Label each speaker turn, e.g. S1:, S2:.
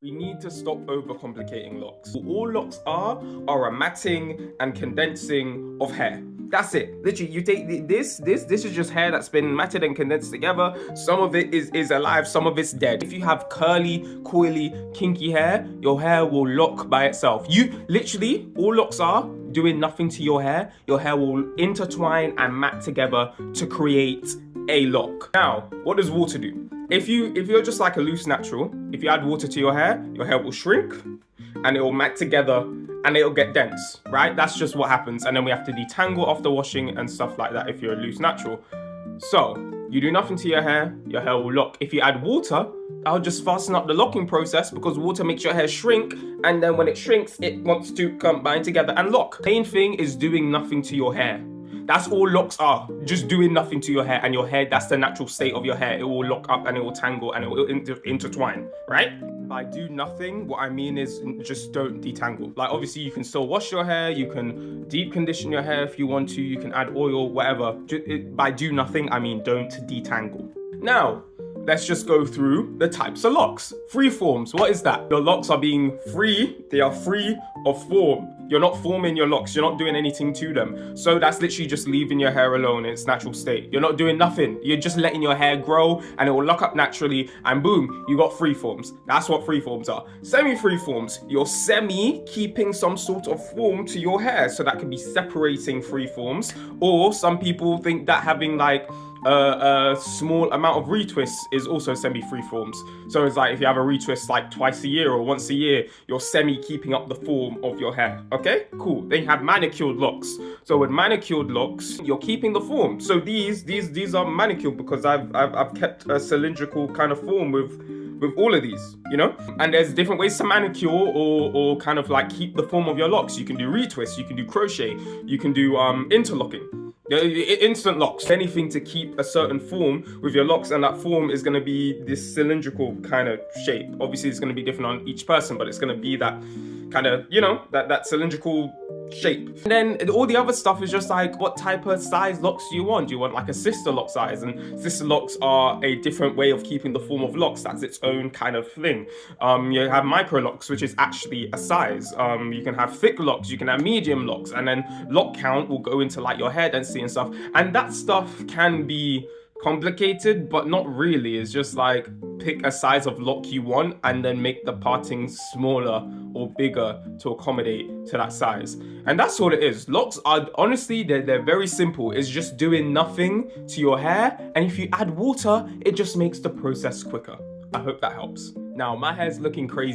S1: We need to stop overcomplicating locks. All locks are a matting and condensing of hair. That's it. Literally, you take this is just hair that's been matted and condensed together. Some of it is alive, some of it's dead. If you have curly, coily, kinky hair, your hair will lock by itself. You literally, all locks are doing nothing to your hair. Your hair will intertwine and mat together to create a lock. Now, what does water do? If you're just like a loose natural, if you add water to your hair will shrink and it will mat together and it'll get dense, right? That's just what happens. And then we have to detangle after washing and stuff like that if you're a loose natural. So you do nothing to your hair will lock. If you add water, that'll just fasten up the locking process because water makes your hair shrink, and then when it shrinks, it wants to combine together and lock. Main thing is doing nothing to your hair. That's all locks are, just doing nothing to your hair, and your hair, that's the natural state of your hair. It will lock up and it will tangle and it will intertwine, right? By do nothing, what I mean is just don't detangle. Like obviously you can still wash your hair, you can deep condition your hair if you want to, you can add oil, whatever. By do nothing, I mean don't detangle. Now, let's just go through the types of locks. Free forms, what is that? Your locks are being free, they are free of form. You're not forming your locks, you're not doing anything to them. So that's literally just leaving your hair alone in its natural state. You're not doing nothing. You're just letting your hair grow and it will lock up naturally and boom, you got free forms. That's what free forms are. Semi-free forms, you're keeping some sort of form to your hair. So that could be separating free forms, or some people think that having like a small amount of retwists is also semi-free forms. So it's like if you have a retwist like twice a year or once a year, you're keeping up the form of your hair. Okay, cool. Then you have manicured locks. So with manicured locks, you're keeping the form. So these are manicured because I've kept a cylindrical kind of form with all of these, you know? And there's different ways to manicure or kind of like keep the form of your locks. You can do retwists, you can do crochet, you can do interlocking. Instant locks, anything to keep a certain form with your locks, and that form is going to be this cylindrical kind of shape. Obviously it's going to be different on each person, but it's going to be that kind of, you know, that cylindrical shape. And then all the other stuff is just like, what type of size locks do you want? Do you want like a sister lock size? And sister locks are a different way of keeping the form of locks. That's its own kind of thing. You have micro locks, which is actually a size. You can have thick locks, you can have medium locks, and then lock count will go into like your hair density and stuff. And that stuff can be complicated, but not really. It's just like pick a size of lock you want and then make the parting smaller or bigger to accommodate to that size. And that's all it is. Locks are honestly, they're very simple. It's just doing nothing to your hair, and if you add water, it just makes the process quicker. I hope that helps. Now my hair's looking crazy